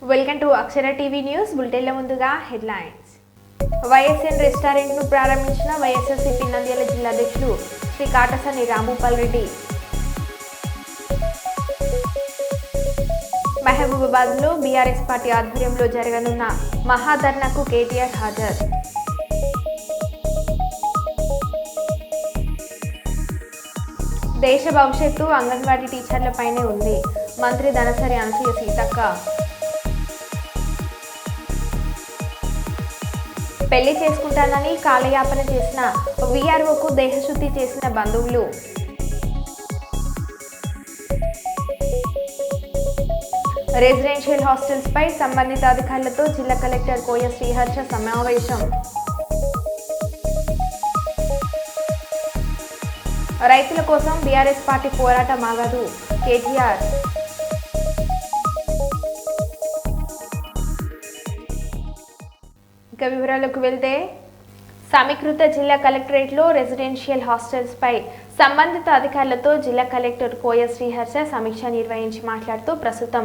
Welcome to Akshara TV news బులెటిన్ల ముందుగా headlines. YSN restaurant ను ప్రారంభించిన వైఎస్ఆర్సీపీ నంద్యాల జిల్లా అధ్యక్షులు శ్రీ కాటసాని రాంభూపాల్ రెడ్డి. మహబూబాబాద్ లో బీఆర్ఎస్ పార్టీ ఆధ్వర్యంలో జరగనున్న మహాధర్నాకు కేటీఆర్ హాజరు. దేశ భవిష్యత్తు అంగన్వాడీ టీచర్లపైనే ఉంది. మంత్రి ధనసరి అనసూయ సీతక్క. పెళ్లి చేసుకుంటానని కాలయాపన చేసిన వీఆర్ఓకు దేహశుద్ధి చేసిన బంధువులు. రెసిడెన్షియల్ హాస్టల్స్ పై సంబంధిత అధికారులతో జిల్లా కలెక్టర్ కోయ శ్రీహర్ష సమావేశం. రైతుల కోసం బీఆర్ఎస్ పార్టీ పోరాటం ఆగదు కేటీఆర్. ఇక వివరాలకు వెళ్తే, సమీకృత జిల్లా కలెక్టరేట్లో రెసిడెన్షియల్ హాస్టల్స్ పై సంబంధిత అధికారులతో జిల్లా కలెక్టర్ కోయ శ్రీహర్ష సమీక్ష నిర్వహించి మాట్లాడుతూ ప్రస్తుతం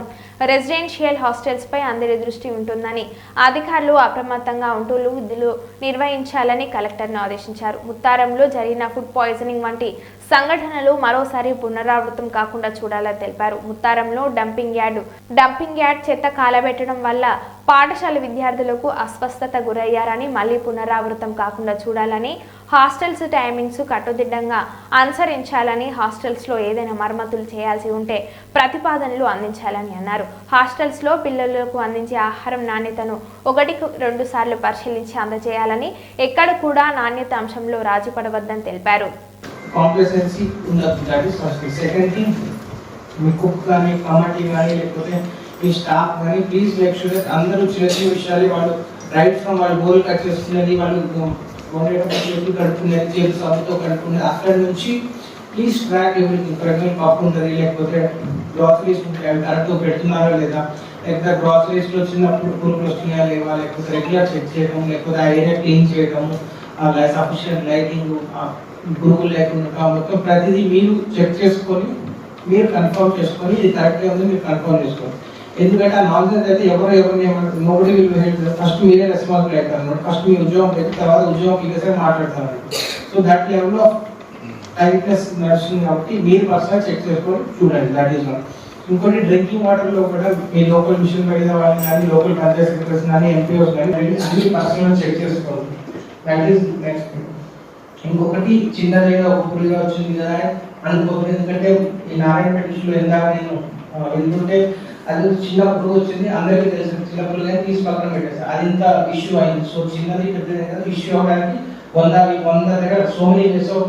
రెసిడెన్షియల్ హాస్టల్స్ పై అందరి దృష్టి ఉంటుందని, అధికారులు అప్రమత్తంగా ఉంటూ విధులు నిర్వహించాలని కలెక్టర్ను ఆదేశించారు. ముత్తారంలో జరిగిన ఫుడ్ పాయిజనింగ్ వంటి సంఘటనలు మరోసారి పునరావృతం కాకుండా చూడాలని తెలిపారు. ముత్తారంలో డంపింగ్ యార్డ్ చెత్త కాలబెట్టడం వల్ల పాఠశాల విద్యార్థులకు అస్వస్థత గురయ్యారని, మళ్లీ పునరావృతం కాకుండా చూడాలని, హాస్టల్స్ టైమింగ్స్ కట్టుదిట్టంగా అనుసరించాలని, హాస్టల్స్ లో ఏదైనా మరమ్మతులు చేయాల్సి ఉంటే ప్రతిపాదనలు అందించాలని అన్నారు. హాస్టల్స్ లో పిల్లలకు అందించే ఆహారం నాణ్యతను 1-2 సార్లు పరిశీలించి అందజేయాలని, ఎక్కడ కూడా నాణ్యత అంశంలో రాజీ పడవద్దని తెలిపారు. కాంప్లసెన్సీ ఉండదు. That is first. Second thing, me cook కానీ కమిటీ కానీ లేకపోతే మీ స్టాఫ్ కానీ ప్లీజ్ మేక్ షూర్ దట్ అందరూ చిన్న చిన్న విషయాలు వాళ్ళు రైట్ ఫ్రమ్ వాళ్ళు బోల్ కట్ చేస్తున్నది, వాళ్ళు వండేటప్పుడు కడుపుకునేది, చేతి సబ్బుతో కడుపుకునేది, అక్కడి నుంచి please track everything. For example పప్పు ఉంటుంది, లేకపోతే గ్రాసరీస్ ఉంటాయి, అవి కరెక్ట్గా పెడుతున్నారా లేదా, లేకపోతే గ్రాసరీస్లో చిన్నప్పుడు పురుగులు వస్తున్నాయా లేవా, లేకపోతే రెగ్యులర్ చెక్ చేయడం, లేకపోతే ఆ ఏరియా క్లీన్ చేయడము, సఫిషియంట్ లైటింగ్, పురుగులు లేకుండా మొత్తం ప్రతిదీ మీరు చెక్ చేసుకొని మీరు కన్ఫర్మ్ చేసుకొని ఇది కరెక్ట్గా ఉంది మీరు కన్ఫర్మ్ చేసుకోండి. ఎందుకంటే ఆ నాలెడ్జ్ అయితే ఎవరిని ఏమంటారు, నోబడి విల్ హెల్ప్. ఫస్ట్ మీరే రెస్పాన్సిబుల్ అవుతారు అనమాట. ఫస్ట్ మీ ఉద్యోగం పెట్టి తర్వాత ఉద్యోగం ఇక మాట్లాడతారు. So that level of tightness నడుస్తుంది కాబట్టి మీరు పర్సనల్ చెక్ చేసుకొని చూడండి. That is one. ఇంకోటి డ్రింకింగ్ వాటర్లో కూడా మీ లోకల్ మిషన్ మీద వాళ్ళని కానీ, లోకల్ పంచాయత్ సెక్రటరీస్ కానీ, ఎంపీఓస్ కానీ అన్ని పర్సనల్ చెక్ చేసుకోవాలి. That is next. ఇంకొకటి చిన్నదిగా ఒక పురిగా వచ్చింది కదా అనుకోకూడదు. ఎందుకంటే ఈ నారాయణపేట ఇష్యూలో ఎందాక నేను వెళ్తుంటే అది చిన్న పురుగు వచ్చింది, అందరికీ తెలుసు. చిన్న పురుగు కానీ తీసి పక్కన పెట్టేస్తారు, అది ఇంత ఇష్యూ అయింది. సో చిన్నది పెద్దది కదా ఇష్యూ అవడానికి 100 దగ్గర సో మెనీ కేసు.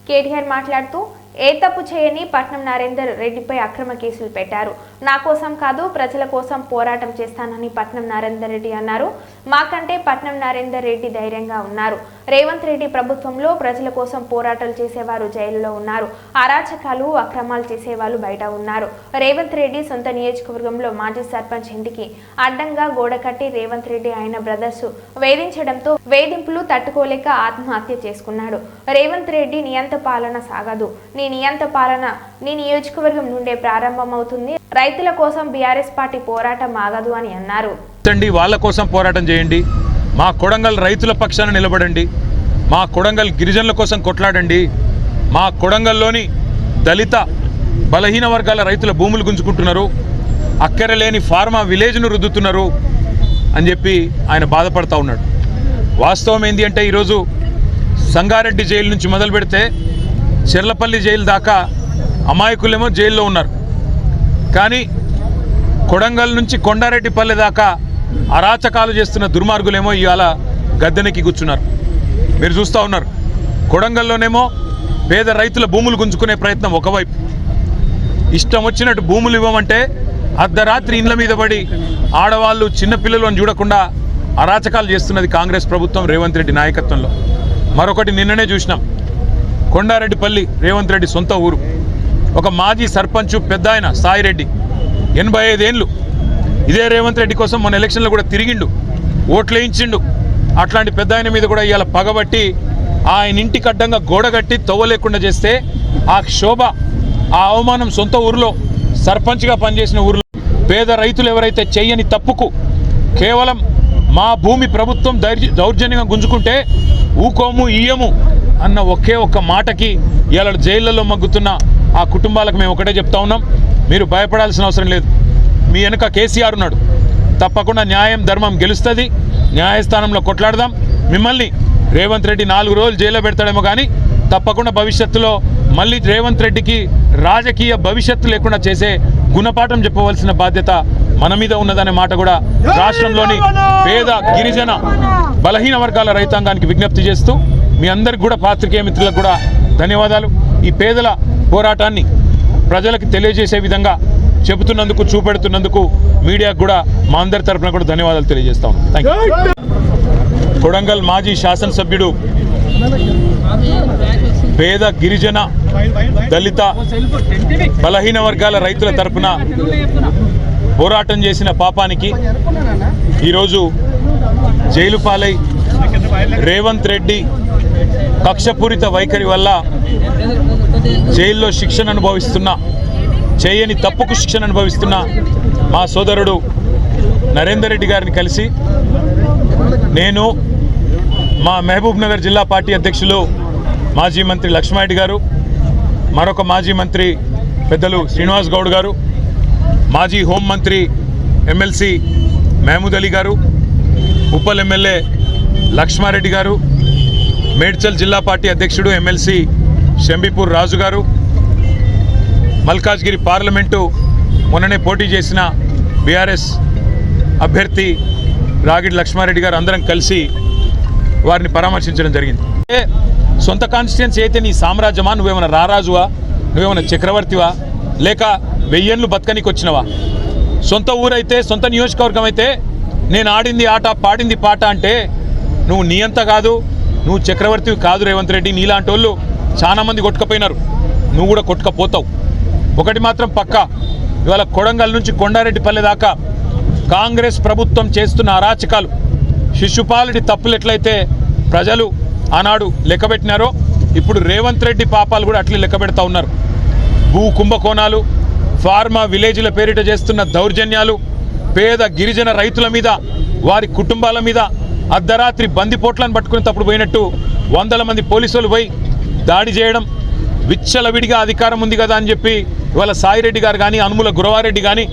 కేటీఆర్ మాట్లాడుతూ, ఏ తప్పు చేయని పట్నం నరేందర్ రెడ్డిపై అక్రమ కేసులు పెట్టారు. నా కోసం కాదు ప్రజల కోసం పోరాటం చేస్తానని పట్నం నరేందర్ రెడ్డి అన్నారు. మాకంటే పట్నం నరేందర్ రెడ్డి ధైర్యంగా ఉన్నారు. రేవంత్ రెడ్డి ప్రభుత్వంలో ప్రజల కోసం పోరాటాలు చేసేవారు జైలులో ఉన్నారు. అరాచకాలు అక్రమాలు చేసేవాళ్ళు బయట ఉన్నారు. రేవంత్ రెడ్డి సొంత నియోజకవర్గంలో మాజీ సర్పంచ్ ఇంటికి అడ్డంగా గోడ కట్టి రేవంత్ రెడ్డి ఆయన బ్రదర్స్ వేధించడంతో వేధింపులు తట్టుకోలేక ఆత్మహత్య చేసుకున్నాడు. రేవంత్ రెడ్డి నియంత పాలన సాగదు. నీ నియంత పాలన నీ నియోజకవర్గం నుండే ప్రారంభమవుతుంది. రైతుల కోసం బీఆర్ఎస్ పార్టీ పోరాటం ఆగదు అని అన్నారు. వాళ్ళ కోసం పోరాటం చేయండి. మా కొడంగల్ రైతుల పక్షాన నిలబడండి. మా కొడంగల్ గిరిజనుల కోసం కొట్లాడండి. మా కొడంగల్లోని దళిత బలహీన వర్గాల రైతుల భూములు గుంజుకుంటున్నారు, అక్కరలేని ఫార్మా విలేజ్ను రుద్దుతున్నారు అని చెప్పి ఆయన బాధపడుతూ ఉన్నాడు. వాస్తవం ఏంటి అంటే, ఈరోజు సంగారెడ్డి జైలు నుంచి మొదలు పెడితే చెర్లపల్లి జైలు దాకా అమాయకులేమో జైల్లో ఉన్నారు. కానీ కొడంగల్ నుంచి కొండారెడ్డిపల్లి దాకా అరాచకాలు చేస్తున్న దుర్మార్గులేమో ఇవాళ గద్దెనెక్కి కూర్చున్నారు. మీరు చూస్తూ ఉన్నారు. కొడంగల్లోనేమో పేద రైతుల భూములు గుంజుకునే ప్రయత్నం ఒకవైపు, ఇష్టం వచ్చినట్టు భూములు ఇవ్వమంటే అర్ధరాత్రి ఇండ్ల మీద పడి ఆడవాళ్ళు చిన్నపిల్లలు అని చూడకుండా అరాచకాలు చేస్తున్నది కాంగ్రెస్ ప్రభుత్వం రేవంత్ రెడ్డి నాయకత్వంలో. మరొకటి నిన్ననే చూసినాం. కొండారెడ్డిపల్లి రేవంత్ రెడ్డి సొంత ఊరు. ఒక మాజీ సర్పంచ్ పెద్ద ఆయన సాయిరెడ్డి 85 ఏళ్ళు ఇదే రేవంత్ రెడ్డి కోసం మొన్న ఎలక్షన్లో కూడా తిరిగిండు, ఓట్లు వేయించిండు. అట్లాంటి పెద్ద ఆయన మీద కూడా ఇవాళ పగబట్టి ఆయన ఇంటికి అడ్డంగా గోడ కట్టి తవ్వలేకుండా చేస్తే ఆ శోభ, ఆ అవమానం సొంత ఊరిలో సర్పంచ్గా పనిచేసిన ఊరిలో పేద రైతులు ఎవరైతే చేయని తప్పుకు కేవలం మా భూమి ప్రభుత్వం దౌర్జన్యంగా గుంజుకుంటే ఊకోము ఇయ్యము అన్న ఒకే ఒక్క మాటకి ఇవాళ జైళ్లలో మగ్గుతున్న ఆ కుటుంబాలకు మేము ఒకటే చెప్తా ఉన్నాం, మీరు భయపడాల్సిన అవసరం లేదు. మీ వెనుక కేసీఆర్ ఉన్నాడు. తప్పకుండా న్యాయం ధర్మం గెలుస్తుంది. న్యాయస్థానంలో కొట్లాడదాం. మిమ్మల్ని రేవంత్ రెడ్డి 4 రోజులు జైల్లో పెడతాడేమో కానీ తప్పకుండా భవిష్యత్తులో మళ్ళీ రేవంత్ రెడ్డికి రాజకీయ భవిష్యత్తు లేకుండా చేసే గుణపాఠం చెప్పవలసిన బాధ్యత మన మీద ఉన్నదనే మాట కూడా రాష్ట్రంలోని పేద గిరిజన బలహీన వర్గాల రైతాంగానికి విజ్ఞప్తి చేస్తూ మీ అందరికి కూడా పాత్రికేయ మిత్రులకు కూడా ధన్యవాదాలు. ఈ పేదల పోరాటాన్ని ప్రజలకు తెలియజేసే విధంగా చెబుతున్నందుకు చూపెడుతున్నందుకు మీడియాకు కూడా మా అందరి తరఫున కూడా ధన్యవాదాలు తెలియజేస్తా ఉన్నాం. Thank you. కొడంగల్ మాజీ శాసనసభ్యుడు పేద గిరిజన దళిత బలహీన వర్గాల రైతుల తరఫున పోరాటం చేసిన పాపానికి ఈరోజు జైలు పాలై రేవంత్ రెడ్డి కక్షపూరిత వైఖరి వల్ల జైల్లో శిక్షణ అనుభవిస్తున్న, చేయని తప్పుకు శిక్షణ అనుభవిస్తున్న మా సోదరుడు నరేందర్ రెడ్డి గారిని కలిసి నేను, మా మహబూబ్ నగర్ జిల్లా పార్టీ అధ్యక్షులు మాజీ మంత్రి లక్ష్మారెడ్డి గారు, మరొక మాజీ మంత్రి పెద్దలు శ్రీనివాస్ గౌడ్ గారు, మాజీ హోంమంత్రి ఎమ్మెల్సీ మహమూద్ అలీ గారు, ఉప్పల్ ఎమ్మెల్యే లక్ష్మారెడ్డి గారు, మేడ్చల్ జిల్లా పార్టీ అధ్యక్షుడు ఎమ్మెల్సీ షంబీపూర్ రాజు గారు, మల్కాజ్గిరి పార్లమెంటు మొన్ననే పోటీ చేసిన బీఆర్ఎస్ అభ్యర్థి రాగిడి లక్ష్మారెడ్డి గారు అందరం కలిసి వారిని పరామర్శించడం జరిగింది. సొంత కాన్స్టిట్యున్సీ అయితే నీ సామ్రాజ్యమా? నువ్వేమైనా రారాజువా? నువ్వేమైనా చక్రవర్తివా? లేక 1000 ఏళ్ళు బతకనికి వచ్చినవా? సొంత ఊరైతే, సొంత నియోజకవర్గం అయితే నేను ఆడింది ఆట పాడింది పాట అంటే నువ్వు నీ అంత కాదు, నువ్వు చక్రవర్తివి కాదు రేవంత్ రెడ్డి. నీలాంటి వాళ్ళు చాలామంది కొట్టుకపోయినారు, నువ్వు కూడా కొట్టుకపోతావు. ఒకటి మాత్రం పక్కా, ఇవాళ కొడంగల్ నుంచి కొండారెడ్డిపల్లె దాకా కాంగ్రెస్ ప్రభుత్వం చేస్తున్న అరాచకాలు, శిశుపాలుడి తప్పులు ఎట్లయితే ప్రజలు ఆనాడు లెక్కబెట్టినారో ఇప్పుడు రేవంత్ రెడ్డి పాపాలు కూడా అట్లే లెక్కబెడతా ఉన్నారు. భూ కుంభకోణాలు, ఫార్మా విలేజ్ల పేరిట చేస్తున్న దౌర్జన్యాలు, పేద గిరిజన రైతుల మీద, వారి కుటుంబాల మీద అర్ధరాత్రి బందిపోట్లను పట్టుకునేటప్పుడు పోయినట్టు 100 మంది పోలీసులు పోయి దాడి చేయడం, విచ్చలవిడిగా అధికారం ఉంది కదా అని చెప్పి ఇవాళ సాయిరెడ్డి గారు కానీ అనుముల గురవారెడ్డి కానీ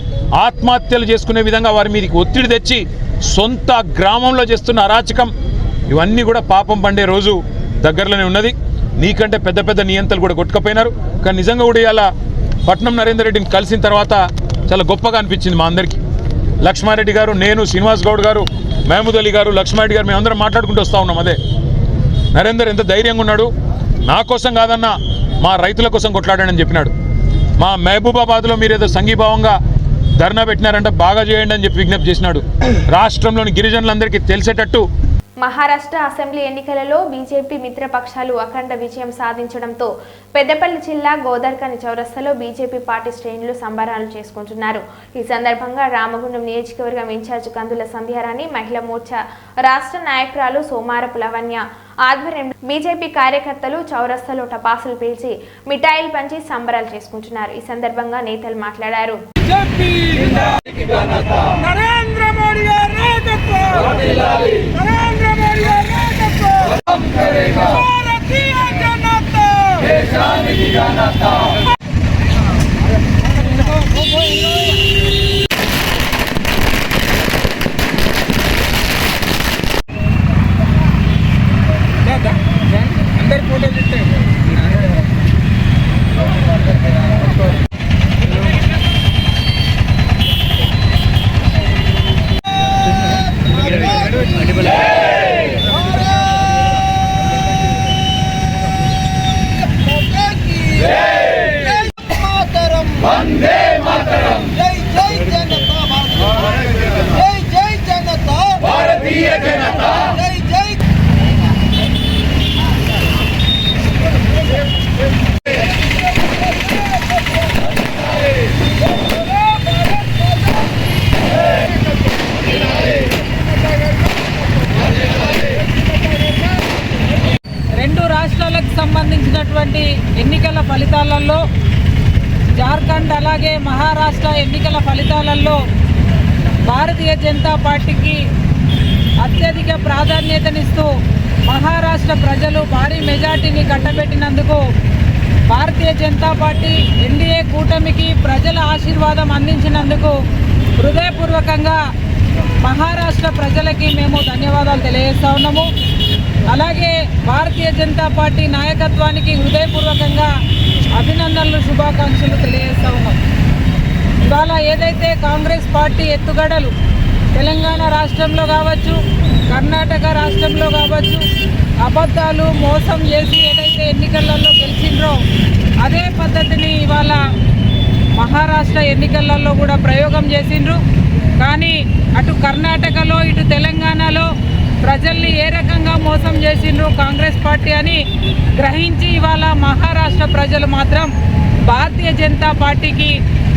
ఆత్మహత్యలు చేసుకునే విధంగా వారి మీదకి ఒత్తిడి తెచ్చి సొంత గ్రామంలో చేస్తున్న అరాచకం, ఇవన్నీ కూడా పాపం పండే రోజు దగ్గరలోనే ఉన్నది. నీకంటే పెద్ద పెద్ద నియంతలు కూడా కొట్టుకపోయినారు. కానీ నిజంగా కూడా ఇలా పట్నం నరేందర్ రెడ్డిని కలిసిన తర్వాత చాలా గొప్పగా అనిపించింది మా అందరికీ. లక్ష్మారెడ్డి గారు, నేను, శ్రీనివాస్ గౌడ్ గారు, మహమూద్ అలీ గారు, లక్ష్మారెడ్డి గారు మేమందరం మాట్లాడుకుంటూ వస్తూ ఉన్నాం. అదే నరేందర్ ఎంత ధైర్యంగా ఉన్నాడు, నా కోసం కాదన్నా మా రైతుల కోసం కొట్లాడాడని చెప్పినాడు. మా మహబూబాబాద్లో మీరు ఏదో సంఘీభావంగా ధర్నా పెట్టినారంటే బాగా చేయండి అని చెప్పి విజ్ఞప్తి చేసినాడు. రాష్ట్రంలోని గిరిజనులందరికీ తెలిసేటట్టు మహారాష్ట్ర అసెంబ్లీ ఎన్నికలలో బీజేపీ మిత్రపక్షాలు అఖండ విజయం సాధించడంతో పెద్దపల్లి జిల్లా గోదార్కని చౌరస్తాలో బీజేపీ పార్టీ శ్రేణులు సంబరాలు చేసుకుంటున్నారు. ఈ సందర్భంగా రామగుండం నియోజకవర్గం ఇన్ఛార్జ్ కందుల సంధ్యారాణి, మహిళా మోర్చా రాష్ట్ర నాయకురాలు సోమారపు లవణ్య ఆధ్వర్యంలో బీజేపీ కార్యకర్తలు చౌరస్తాలో టపాసులు పేల్చి మిఠాయిలు పంచి సంబరాలు చేసుకుంటున్నారు. ఈ సందర్భంగా నేతలు మాట్లాడారు. నరేంద్ర మోడీ గారి నాయకత్వం, నరేంద్ర మోడీ గారి నాయకత్వం, భారతీయ జనతా దేశానికి ఘనత. అందరి ఫోటోలు ఇస్తాయి. వందే మాతరం, జై జై జనతా, జై జై జనతా, భారతీయ జనతా, జై జై. రెండు రాష్ట్రాలకు సంబంధించినటువంటి ఎన్నికల ఫలితాలలో జార్ఖండ్ అలాగే మహారాష్ట్ర ఎన్నికల ఫలితాలలో భారతీయ జనతా పార్టీకి అత్యధిక ప్రాధాన్యతనిస్తూ మహారాష్ట్ర ప్రజలు భారీ మెజార్టీని కట్టబెట్టినందుకు భారతీయ జనతా పార్టీ ఎన్డీఏ కూటమికి ప్రజల ఆశీర్వాదం అందించినందుకు హృదయపూర్వకంగా మహారాష్ట్ర ప్రజలకి మేము ధన్యవాదాలు తెలియజేస్తా ఉన్నాము. అలాగే భారతీయ జనతా పార్టీ నాయకత్వానికి హృదయపూర్వకంగా అభినందనలు శుభాకాంక్షలు తెలియజేస్తా ఉన్నాం. ఇవాళ ఏదైతే కాంగ్రెస్ పార్టీ ఎత్తుగడలు తెలంగాణ రాష్ట్రంలో కావచ్చు, కర్ణాటక రాష్ట్రంలో కావచ్చు, అబద్ధాలు మోసం చేసి ఏదైతే ఎన్నికలలో గెలిచిండ్రో అదే పద్ధతిని ఇవాళ మహారాష్ట్ర ఎన్నికలలో కూడా ప్రయోగం చేసిండ్రు. కానీ అటు కర్ణాటకలో ఇటు తెలంగాణలో ప్రజల్ని ఏ రకంగా మోసం చేసిండ్రు కాంగ్రెస్ పార్టీ అని గ్రహించి ఇవాళ మహారాష్ట్ర ప్రజలు మాత్రం భారతీయ జనతా పార్టీకి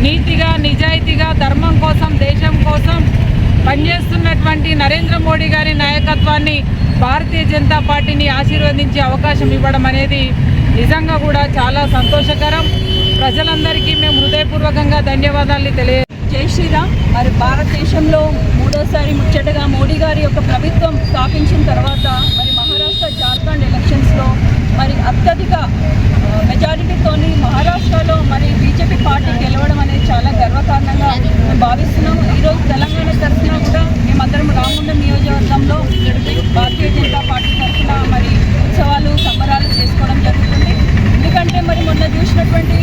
నీతిగా నిజాయితీగా ధర్మం కోసం దేశం కోసం పనిచేస్తున్నటువంటి నరేంద్ర మోడీ గారి నాయకత్వాన్ని భారతీయ జనతా పార్టీని ఆశీర్వదించే అవకాశం ఇవ్వడం అనేది నిజంగా కూడా చాలా సంతోషకరం. ప్రజలందరికీ మేము హృదయపూర్వకంగా ధన్యవాదాలు జై శ్రీరామ్. మరి భారతదేశంలో మూడోసారి ముచ్చటగా మోడీ గారి యొక్క ప్రభుత్వం స్థాపించిన తర్వాత మరి మహారాష్ట్ర జార్ఖండ్ ఎలక్షన్స్లో మరి అత్యధిక మెజారిటీతోని మహారాష్ట్రలో మరి బీజేపీ పార్టీ గెలవడం అనేది చాలా గర్వకారణంగా మేము భావిస్తున్నాం. ఈరోజు తెలంగాణ తరఫున కూడా మేమందరం రామగుండం నియోజకవర్గంలో భారతీయ జనతా పార్టీ తరఫున మరి ఉత్సవాలు సంబరాలు చేసుకోవడం జరుగుతుంది. ఎందుకంటే మరి మొన్న చూసినటువంటి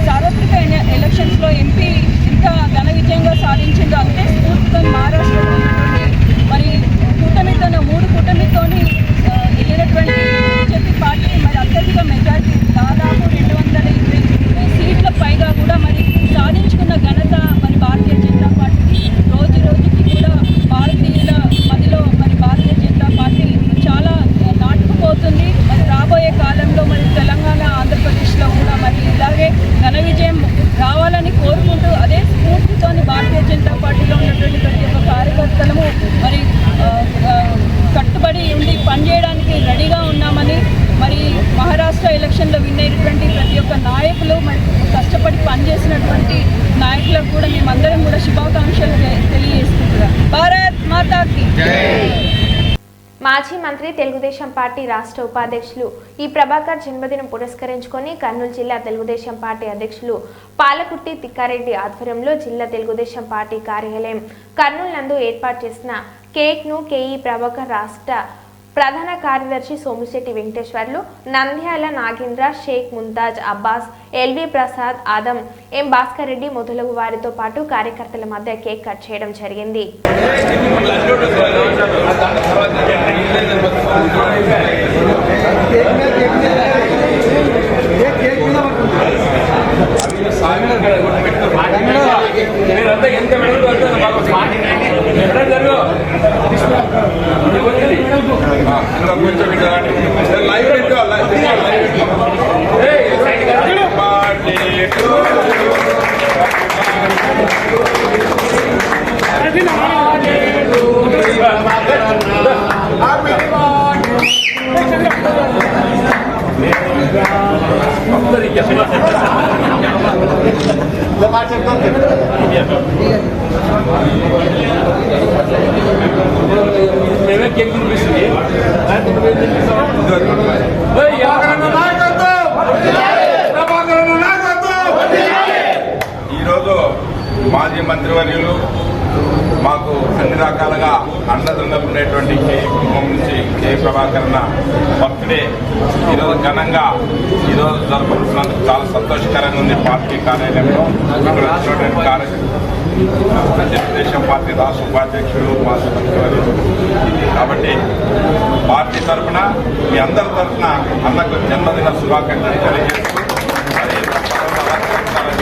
సార్వత్రిక ఎలక్షన్స్లో ఎంపీ ఇంత ఘన విజయంగా సాధించిందో అంతే స్ఫూర్తితో మహారాష్ట్రలో ఉన్నటువంటి మరి మూడు కూటమితోని వెళ్ళినటువంటి బీజేపీ పార్టీ మరి అత్యధిక మెజార్టీ దాదాపు 220 సీట్ల పైగా కూడా మరి సాధించుకున్న ఘనత మరి భారతీయ జనతా పార్టీకి రోజు రోజుకి కూడా భారతీయుల మధ్యలో మరి భారతీయ జనతా పార్టీ చాలా నాటుకుపోతుంది. మరి రాబోయే కాలంలో మరి తెలంగాణ ఆంధ్రప్రదేశ్లో కూడా మరి ఇలాగే ఘన విజయం రావాలని కోరుకుంటూ అదే స్ఫూర్తితోని భారతీయ జనతా పార్టీలో ఉన్నటువంటి ప్రతి ఒక్క కార్యకర్తలము మరి కట్టుబడి ఉండి పనిచేయడానికి రెడీగా ఉన్నామని మరి మహారాష్ట్ర ఎలక్షన్లో విన్ అయినటువంటి ప్రతి ఒక్క నాయకులు మరి కష్టపడి పనిచేసినటువంటి నాయకులకు కూడా మేమందరం కూడా శుభాకాంక్షలు తెలియజేసుకుంటున్నాం. భారత్ మాతాకి మాజీ మంత్రి తెలుగుదేశం పార్టీ రాష్ట్ర ఉపాధ్యక్షులు ఈ ప్రభాకర్ జన్మదినం పురస్కరించుకొని కర్నూలు జిల్లా తెలుగుదేశం పార్టీ అధ్యక్షులు పాలకుర్తి తిక్కారెడ్డి ఆధ్వర్యంలో జిల్లా తెలుగుదేశం పార్టీ కార్యాలయం కర్నూలు నందు ఏర్పాటు చేసిన కేక్ను కేఈ ప్రభాకర్ రాష్ట్ర ప్రధాన కార్యదర్శి సోమిశెట్టి వెంకటేశ్వర్లు, నంద్యాల నాగేంద్ర, షేక్ ముంతాజ్ అబ్బాస్, ఎల్వి ప్రసాద్, ఆదం, ఎం భాస్కర్ రెడ్డి మొదలగు వారితో పాటు కార్యకర్తల మధ్య కేక్ కట్ చేయడం జరిగింది. ఈరోజు మాజీ మంత్రివర్యులు మాకు అన్ని రకాలుగా అండదండలు ఉండేటువంటి కుటుంబం నుంచి కే ప్రభాకరణ బర్త్డే ఈరోజు ఘనంగా ఈరోజు జరుపుకుంటున్నందుకు చాలా సంతోషకరంగా ఉంది. పార్టీ కార్యాలయంలో ఇక్కడ వచ్చినటువంటి తెలుగుదేశం పార్టీ రాష్ట్ర ఉపాధ్యక్షుడు మాజీ మంత్రివర్యులు కాబట్టి పార్టీ తరఫున మీ అందరి తరఫున అన్నకు జన్మదిన శుభాకాంక్షలు తెలియజేస్తూ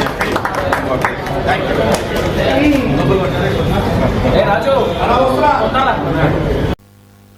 చెప్పి thank you.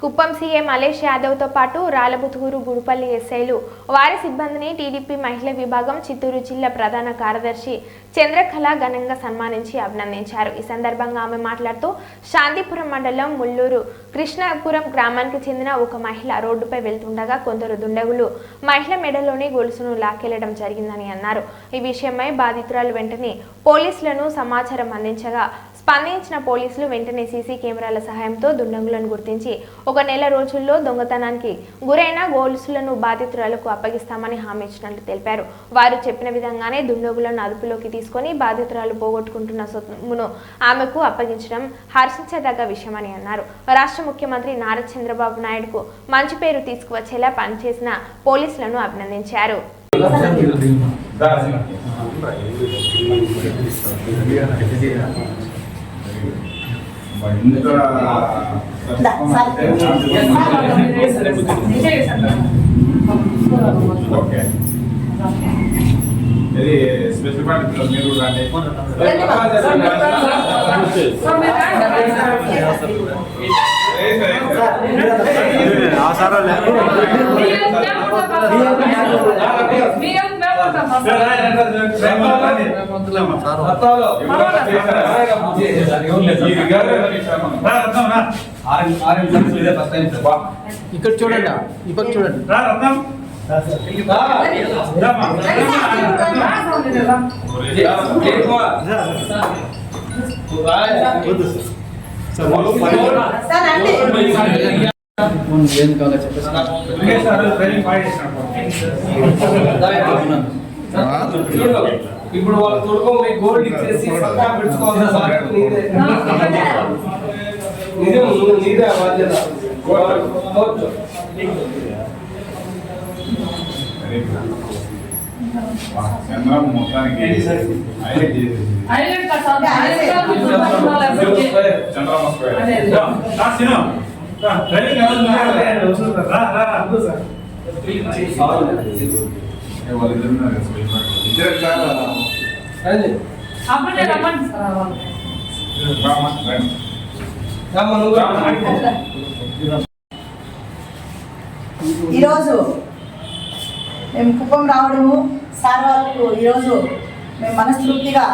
Kuppam CM Malesh యాదవ్తో పాటు రాలబుతుగురు గుడిపల్లి ఎస్ఐలు వారి సిబ్బందిని టీడీపీ మహిళా విభాగం చిత్తూరు జిల్లా ప్రధాన కార్యదర్శి చంద్రకళ ఘనంగా సన్మానించి అభినందించారు. ఈ సందర్భంగా ఆమె మాట్లాడుతూ శాంతిపురం మండలం ముల్లూరు కృష్ణాపురం గ్రామానికి చెందిన ఒక మహిళ రోడ్డుపై వెళ్తుండగా కొందరు దుండగులు మహిళ మెడలోని గొలుసును లాక్కెళ్లడం జరిగిందని అన్నారు. ఈ విషయమై బాధితురాలు వెంటనే పోలీసులను సమాచారం అందించగా స్పందించిన పోలీసులు వెంటనే సీసీ కెమెరాల సహాయంతో దుండగులను గుర్తించి 1 నెల రోజుల్లో దొంగతనానికి గురైన గొలుసులను బాధితురాలకు అప్పగిస్తామని హామీ ఇచ్చినట్లు తెలిపారు. వారు చెప్పిన విధంగానే దుండగులను అదుపులోకి తీసుకొని బాధితురాలు పోగొట్టుకుంటున్న సొమ్మును ఆమెకు అప్పగించడం హర్షించదగ్గ విషయమని అన్నారు. రాష్ట్ర ముఖ్యమంత్రి నారా చంద్రబాబు నాయుడుకు మంచి పేరు తీసుకువచ్చేలా పనిచేసిన పోలీసులను అభినందించారు. ఇక్కడ చూడండి, ఇక్కడ చూడండి. ఇప్పుడు వాళ్ళ కొడుకు మీ గోల్డ్ ఇచ్చేసి నీదే బాధ్యత. ఈరోజు మేము కుప్పం రావడము, సార్ వాళ్ళకు ఈరోజు మేము మనస్ఫూర్తిగా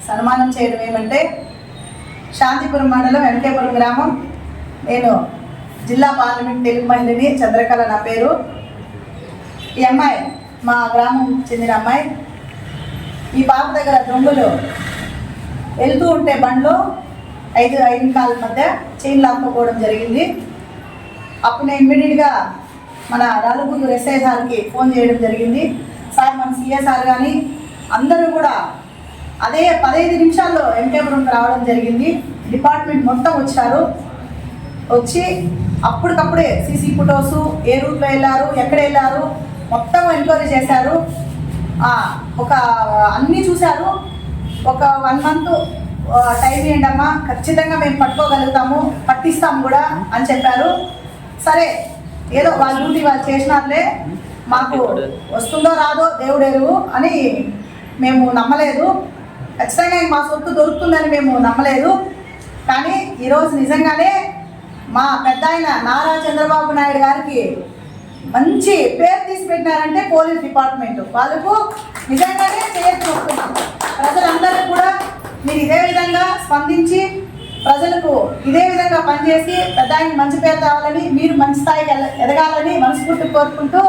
సన్మానం చేయడం ఏమంటే, శాంతిపురం మండలం ఎంకేపురం గ్రామం, నేను జిల్లా పార్లమెంట్ తెలుగు మహిళని, చంద్రకళ నా పేరు. ఈ అమ్మాయి మా గ్రామం చెందిన అమ్మాయి. ఈ పాప దగ్గర దొంగలు వెళ్తూ ఉంటే బండ్లో 5 కాళ్ళ మధ్య చైన్ లాక్కోవడం జరిగింది. అప్పుడు నేను ఇమ్మీడియట్గా మన రాలబుతుగురు ఎస్ఐ సార్కి ఫోన్ చేయడం జరిగింది. సార్ మన సిఎస్ఆర్ కానీ అందరూ కూడా అదే 15 నిమిషాల్లో ఎంకేపురంకి రావడం జరిగింది. డిపార్ట్మెంట్ మొత్తం వచ్చారు. వచ్చి అప్పటికప్పుడే సీసీ ఫొటోసు, ఏ రూట్లో వెళ్ళారు, ఎక్కడ వెళ్ళారు మొత్తం ఎంక్వైరీ చేశారు. అన్నీ చూశారు. ఒక 1 మంత్ టైం ఇవ్వండి అమ్మా, ఖచ్చితంగా మేము పట్టుకోగలుగుతాము, పట్టిస్తాము కూడా అని చెప్పారు. సరే, ఏదో వాళ్ళ డ్యూటీ వాళ్ళు చేసినారులే, మాకు వస్తుందో రాదో దేవుడు ఎరువు అని మేము నమ్మలేదు. ఖచ్చితంగా మా సొత్తు దొరుకుతుందని మేము నమ్మలేదు. కానీ ఈరోజు నిజంగానే మా పెద్ద ఆయన నారా చంద్రబాబు నాయుడు గారికి మంచి పేరు తీసి పెట్టినారంటే పోలీస్ డిపార్ట్మెంట్ వాళ్ళకు నిజంగానే చేయొచ్చు వస్తున్నాం. ప్రజలందరూ కూడా మీరు ఇదే విధంగా స్పందించి ప్రజలకు ఇదే విధంగా పనిచేసి పెద్ద ఆయనకి మంచి పేరు రావాలని, మీరు మంచి స్థాయికి ఎదగాలని మనస్ఫూర్తి కోరుకుంటూ,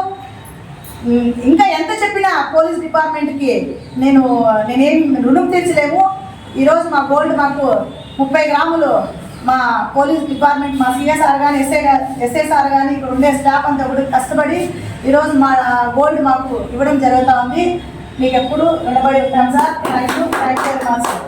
ఇంకా ఎంత చెప్పినా పోలీస్ డిపార్ట్మెంట్కి నేనేం రుణం తీర్చలేము. ఈరోజు మా గోల్డ్ మాకు 30 గ్రాములు మా పోలీస్ డిపార్ట్మెంట్, మా సిఎస్ఆర్ కానీ ఎస్ఐ సార్ కానీ ఇక్కడ ఉండే స్టాఫ్ అంతా కూడా కష్టపడి ఈరోజు మా గోల్డ్ మాకు ఇవ్వడం జరుగుతూ ఉంది. మీకు ఎప్పుడు రుణపడి ఉంటాం sir. Thank you very much sir.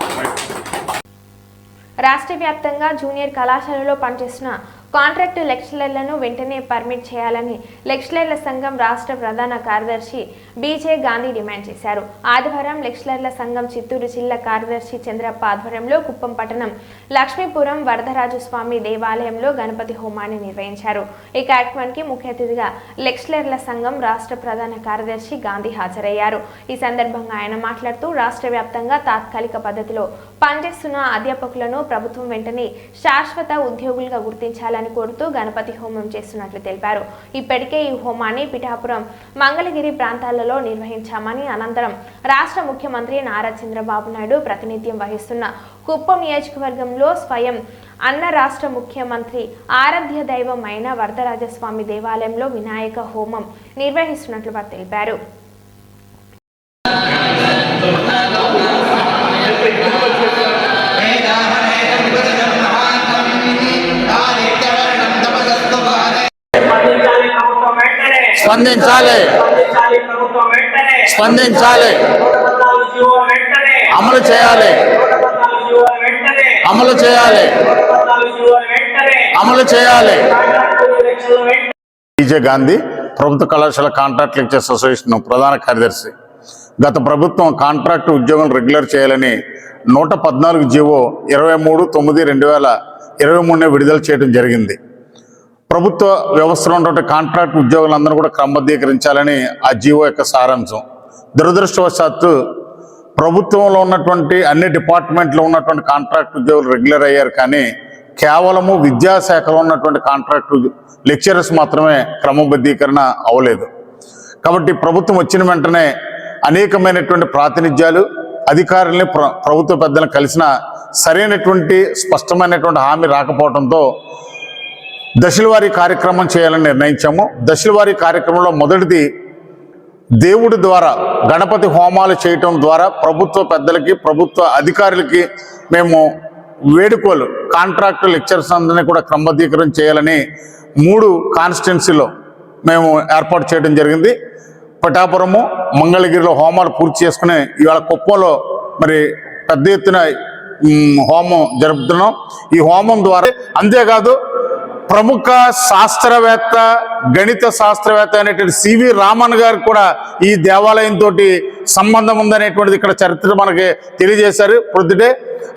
రాష్ట్ర వ్యాప్తంగా జూనియర్ కళాశాలలో పనిచేస్తున్న కాంట్రాక్టు లెక్చరర్లను వెంటనే పర్మిట్ చేయాలని లెక్చరర్ల సంఘం రాష్ట్ర ప్రధాన కార్యదర్శి బీజే గాంధీ డిమాండ్ చేశారు. ఆదివారం లెక్చరర్ల సంఘం చిత్తూరు జిల్లా కార్యదర్శి చంద్రప్ప ఆధ్వర్యంలో కుప్పం పట్టణం లక్ష్మీపురం వరదరాజు స్వామి దేవాలయంలో గణపతి హోమాన్ని నిర్వహించారు. ఈ కార్యక్రమానికి ముఖ్య అతిథిగా లెక్చరర్ల సంఘం రాష్ట్ర ప్రధాన కార్యదర్శి గాంధీ హాజరయ్యారు. ఈ సందర్భంగా ఆయన మాట్లాడుతూ రాష్ట్ర వ్యాప్తంగా తాత్కాలిక పద్ధతిలో పనిచేస్తున్న అధ్యాపకులను ప్రభుత్వం వెంటనే శాశ్వత ఉద్యోగులుగా గుర్తించాలని కోరుతూ గణపతి హోమం చేస్తున్నట్లు తెలిపారు. ఇప్పటికే ఈ హోమాన్ని పిఠాపురం, మంగళగిరి ప్రాంతాలలో నిర్వహించామని, అనంతరం రాష్ట్ర ముఖ్యమంత్రి నారా చంద్రబాబు నాయుడు ప్రాతినిధ్యం వహిస్తున్న కుప్పం నియోజకవర్గంలో స్వయం అన్న రాష్ట్ర ముఖ్యమంత్రి ఆరాధ్య దైవం అయిన వరదరాజస్వామి దేవాలయంలో వినాయక హోమం నిర్వహిస్తున్నట్లు వారు తెలిపారు. స్పందించాలి, స్పందించాలి, అమలు చేయాలి, అమలు చేయాలి, అమలు చేయాలి. విజయ్ గాంధీ ప్రభుత్వ కళాశాల కాంట్రాక్ట్ లెక్చర్స్ అసోసియేషన్ ప్రధాన కార్యదర్శి. గత ప్రభుత్వం కాంట్రాక్టు ఉద్యోగులను రెగ్యులర్ చేయాలని 114 జీవో 23/9/2023 విడుదల చేయడం జరిగింది. ప్రభుత్వ వ్యవస్థలో ఉన్నటువంటి కాంట్రాక్ట్ ఉద్యోగులందరూ కూడా క్రమబద్ధీకరించాలని ఆ జీవో యొక్క సారాంశం. దురదృష్టవశాత్తు ప్రభుత్వంలో ఉన్నటువంటి అన్ని డిపార్ట్మెంట్లో ఉన్నటువంటి కాంట్రాక్ట్ ఉద్యోగులు రెగ్యులర్ అయ్యారు, కానీ కేవలము విద్యాశాఖలో ఉన్నటువంటి కాంట్రాక్ట్ లెక్చరర్స్ మాత్రమే క్రమబద్ధీకరణ అవ్వలేదు. కాబట్టి ప్రభుత్వం వచ్చిన వెంటనే అనేకమైనటువంటి ప్రాతినిధ్యాలు అధికారుల్ని ప్రభుత్వ పెద్దలను కలిసిన సరైనటువంటి స్పష్టమైనటువంటి హామీ రాకపోవడంతో దశలవారీ కార్యక్రమం చేయాలని నిర్ణయించాము. దశలవారీ కార్యక్రమంలో మొదటిది దేవుడి ద్వారా గణపతి హోమాలు చేయటం ద్వారా ప్రభుత్వ పెద్దలకి, ప్రభుత్వ అధికారులకి మేము వేడుకోలు కాంట్రాక్ట్ లెక్చర్స్ అందరినీ కూడా క్రమబద్ధీకరణ చేయాలని 3 కాన్స్టిట్యున్సీలో మేము ఏర్పాటు చేయడం జరిగింది. పిఠాపురము, మంగళగిరిలో హోమాలు పూర్తి చేసుకుని ఇవాళ కుప్పంలో మరి పెద్ద ఎత్తున హోమం జరుపుతున్నాం. ఈ హోమం ద్వారా అంతేకాదు ప్రముఖ శాస్త్రవేత్త, గణిత శాస్త్రవేత్త అనేటువంటి సివి రామన్ గారు కూడా ఈ దేవాలయంతో సంబంధం ఉందనేటువంటిది ఇక్కడ చరిత్ర మనకి తెలియజేశారు ప్రొద్దుటే.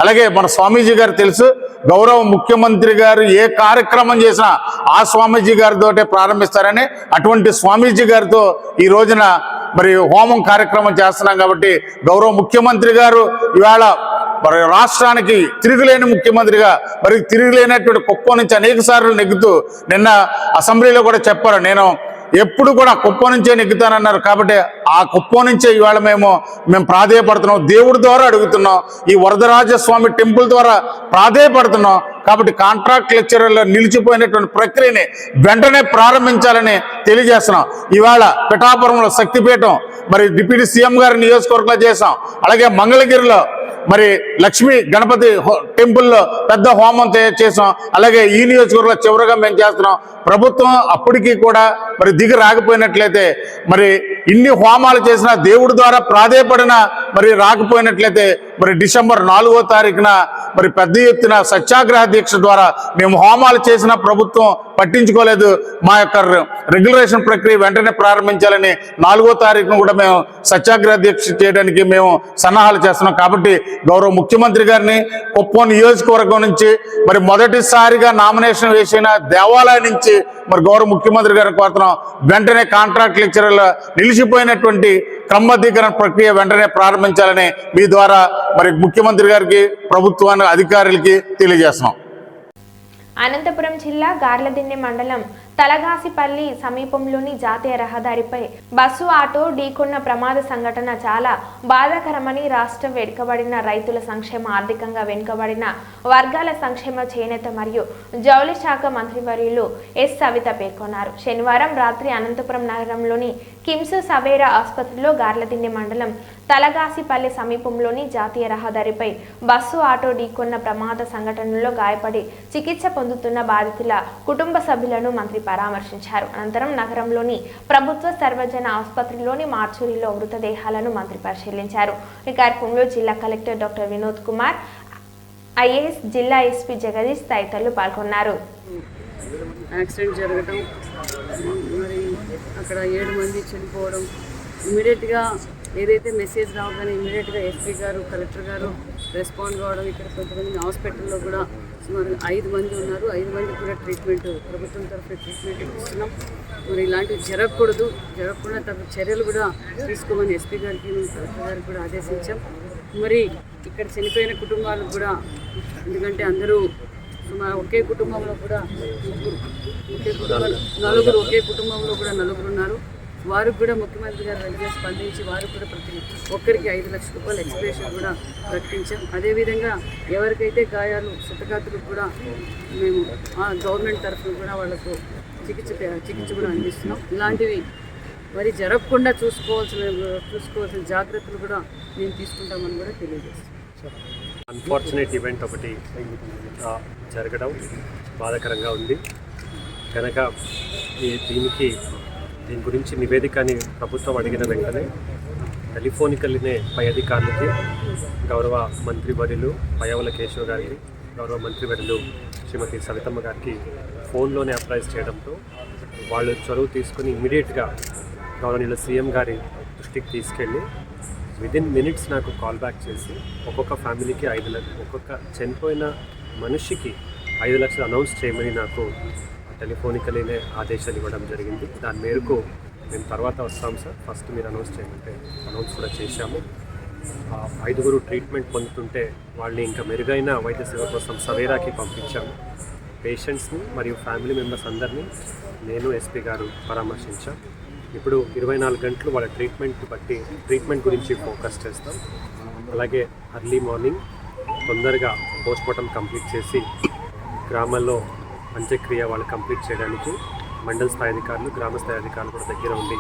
అలాగే మన స్వామీజీ గారు తెలుసు, గౌరవ ముఖ్యమంత్రి గారు ఏ కార్యక్రమం చేసినా ఆ స్వామీజీ గారితోటే ప్రారంభిస్తారని, అటువంటి స్వామీజీ గారితో ఈ రోజున మరి హోమం కార్యక్రమం చేస్తున్నాం. కాబట్టి గౌరవ ముఖ్యమంత్రి గారు ఇవాళ మరి రాష్ట్రానికి తిరుగులేని ముఖ్యమంత్రిగా, మరి తిరుగులేనటువంటి కుప్పం నుంచి అనేక సార్లు నెగ్గుతూ నిన్న అసెంబ్లీలో కూడా చెప్పారు, నేను ఎప్పుడు కూడా కుప్పం నుంచే నెగ్గుతానన్నారు. కాబట్టి ఆ కుప్పం నుంచే ఇవాళ మేము ప్రాధేయపడుతున్నాం, దేవుడి ద్వారా అడుగుతున్నాం, ఈ వరదరాజస్వామి టెంపుల్ ద్వారా ప్రాధేయపడుతున్నాం. కాబట్టి కాంట్రాక్ట్ లెక్చరర్లో నిలిచిపోయినటువంటి ప్రక్రియని వెంటనే ప్రారంభించాలని తెలియజేస్తున్నాం. ఇవాళ పిఠాపురంలో శక్తిపీఠం మరి డిప్యూటీ సీఎం గారి నియోజకవర్గంలో చేసాం. అలాగే మంగళగిరిలో మరి లక్ష్మీ గణపతి టెంపుల్లో పెద్ద హోమం చేసాం. అలాగే ఈ నియోజకవర్గంలో చివరిగా మేము చేస్తున్నాం. ప్రభుత్వం అప్పటికీ కూడా మరి దిగి రాకపోయినట్లయితే, మరి ఇన్ని హోమాలు చేసినా దేవుడి ద్వారా ప్రాధేయపడిన మరి రాకపోయినట్లయితే మరి డిసెంబర్ 4వ తారీఖున మరి పెద్ద ఎత్తున సత్యాగ్రహ దీక్ష ద్వారా మేము హోమాలు చేసిన ప్రభుత్వం పట్టించుకోలేదు, మా యొక్క రెగ్యులరేషన్ ప్రక్రియ వెంటనే ప్రారంభించాలని 4వ తారీఖున కూడా మేము సత్యాగ్రహ దీక్ష చేయడానికి మేము సన్నాహాలు చేస్తున్నాం. కాబట్టి గౌరవ ముఖ్యమంత్రి గారిని కుప్పం నియోజకవర్గం నుంచి మరి మొదటిసారిగా నామినేషన్ వేసిన దేవాలయం నుంచి మరి గౌరవ ముఖ్యమంత్రి గారిని కోరుతున్నాం, వెంటనే కాంట్రాక్ట్ లెక్చరర్లు నిలిచిపోయినటువంటి క్రమబద్ధీకరణ ప్రక్రియ వెంటనే ప్రారంభించాలని మీ ద్వారా మరి ముఖ్యమంత్రి గారికి, ప్రభుత్వానికి, అధికారులకి తెలియజేస్తున్నాం. అనంతపురం జిల్లా గార్లదిన్నె మండలం తలగాసిపల్లి సమీపంలోని జాతీయ రహదారిపై బస్సు ఆటో ఢీకొన్న ప్రమాద సంఘటన చాలా బాధాకరమని రాష్ట్ర వెనుకబడిన రైతుల సంక్షేమ, ఆర్థికంగా వెనుకబడిన వర్గాల సంక్షేమ చేనేత మరియు జౌళి శాఖ మంత్రివర్యులు ఎస్ సవిత పేర్కొన్నారు. శనివారం రాత్రి అనంతపురం నగరంలోని కిమ్స్ సవేరా ఆసుపత్రిలో గార్లదిన్నె మండలం తలగాసిపల్లి సమీపంలోని జాతీయ రహదారిపై బస్సు ఆటో ఢీకొన్న ప్రమాద సంఘటనలో గాయపడి చికిత్స పొందుతున్న బాధితుల కుటుంబ సభ్యులను మంత్రి పరామర్శించారు. అనంతరం నగరంలోని ప్రభుత్వ సర్వజన ఆసుపత్రిలోని మార్చురీలో మృతదేహాలను మంత్రి పరిశీలించారు. ఈ కార్యక్రమంలో జిల్లా collector doctor Vinod Kumar, IAS, జిల్లా ఎస్పీ జగదీష్ తదితరులు పాల్గొన్నారు. యాక్సిడెంట్ జరగటం, మరి అక్కడ 7 మంది చనిపోవడం, ఇమీడియట్గా ఏదైతే మెసేజ్ రావగానే ఇమీడియట్గా ఎస్పీ గారు, కలెక్టర్ గారు రెస్పాండ్ కావడం. ఇక్కడ కొంతమంది హాస్పిటల్లో కూడా సుమారు 5 మంది ఉన్నారు. 5 మంది కూడా ట్రీట్మెంట్, ప్రభుత్వం తరఫున ట్రీట్మెంట్ ఇస్తున్నాం. మరి ఇలాంటివి జరగకుండా తగు చర్యలు కూడా తీసుకోమని ఎస్పీ గారికి, కలెక్టర్ గారికి కూడా ఆదేశించాం. మరి ఇక్కడ చనిపోయిన కుటుంబాలకు కూడా, ఎందుకంటే అందరూ సుమారు ఒకే కుటుంబంలో కూడా నలుగురు ఉన్నారు. వారికి కూడా ముఖ్యమంత్రి గారు వెంటనే స్పందించి వారికి కూడా ప్రతి ఒక్కరికి 5 లక్షల రూపాయల ఎక్స్ప్రెషన్ కూడా ప్రకటించాం. అదేవిధంగా ఎవరికైతే గాయాలు క్షతగాతులకు కూడా మేము గవర్నమెంట్ తరఫున కూడా వాళ్ళకు చికిత్స కూడా అందిస్తున్నాం. ఇలాంటివి మరి జరగకుండా చూసుకోవాల్సిన జాగ్రత్తలు కూడా మేము తీసుకుంటామని కూడా తెలియజేస్తాం. అన్ఫార్చునేట్ ఈవెంట్ ఒకటి జరగడం బాధాకరంగా ఉంది కనుక దీని గురించి నివేదికని ప్రభుత్వం అడిగిన వెంటనే టెలిఫోనికల్నే పై అధికారులకి, గౌరవ మంత్రివర్యులు పయ్యావుల కేశవ్ గారికి, గౌరవ మంత్రివర్యులు శ్రీమతి సవితమ్మ గారికి ఫోన్లోనే అప్రైజ్ చేయడంతో వాళ్ళు చొరవ తీసుకుని ఇమ్మీడియట్గా గౌరవనీయులు సీఎం గారి దృష్టికి తీసుకెళ్ళి విదిన్ మినిట్స్ నాకు కాల్ బ్యాక్ చేసి ఒక్కొక్క ఫ్యామిలీకి 5 లక్షలు, ఒక్కొక్క చనిపోయిన మనిషికి 5 లక్షలు అనౌన్స్ చేయమని నాకు టెలిఫోనికలీనే ఆదేశాలు ఇవ్వడం జరిగింది. దాని మేరకు మేము తర్వాత వస్తాం సార్, ఫస్ట్ మీరు అనౌన్స్ చేయమంటే అనౌన్స్ కూడా చేశాము. 5గురు ట్రీట్మెంట్ పొందుతుంటే వాళ్ళని ఇంకా మెరుగైన వైద్య సేవ కోసం సవేరాకి పంపించాము. పేషెంట్స్ని మరియు ఫ్యామిలీ మెంబర్స్ అందరినీ నేను ఎస్పీ గారు పరామర్శించాం. ఇప్పుడు 24 గంటలు వాళ్ళ ట్రీట్మెంట్ గురించి ఫోకస్ చేస్తాం. అలాగే అర్లీ మార్నింగ్ తొందరగా పోస్ట్మార్టం కంప్లీట్ చేసి గ్రామాల్లో అంత్యక్రియ వాళ్ళు కంప్లీట్ చేయడానికి మండల స్థాయి అధికారులు, గ్రామ స్థాయి అధికారులు కూడా దగ్గర ఉండి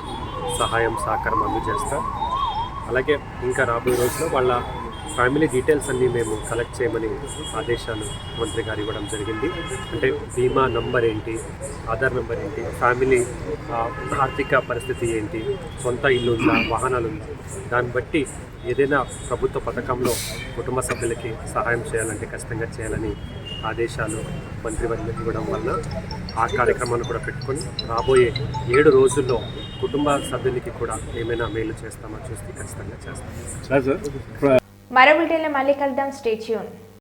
సహాయం సహకారం అందజేస్తారు. అలాగే ఇంకా రాబోయే రోజుల్లో వాళ్ళ ఫ్యామిలీ డీటెయిల్స్ అన్నీ మేము కలెక్ట్ చేయమని ఆదేశాలు మంత్రి గారు ఇవ్వడం జరిగింది. అంటే బీమా నంబర్ ఏంటి, ఆధార్ నెంబర్ ఏంటి, ఫ్యామిలీ ఆర్థిక పరిస్థితి ఏంటి, సొంత ఇల్లు ఉందా, వాహనాలు ఉందా, దాన్ని బట్టి ఏదైనా ప్రభుత్వ పథకంలో కుటుంబ సభ్యులకి సహాయం చేయాలంటే ఖచ్చితంగా చేయాలని ఆదేశాలు మంత్రివర్యులకు ఇవ్వడం వల్ల ఆ కార్యక్రమాన్ని కూడా పెట్టుకొని రాబోయే 7 రోజుల్లో కుటుంబ సభ్యులకి కూడా ఏమైనా మేలు చేస్తామో చూస్తే ఖచ్చితంగా చేస్తాం. మరో బులెటిన్లో మళ్ళీ కలుద్దాం. Stay tune.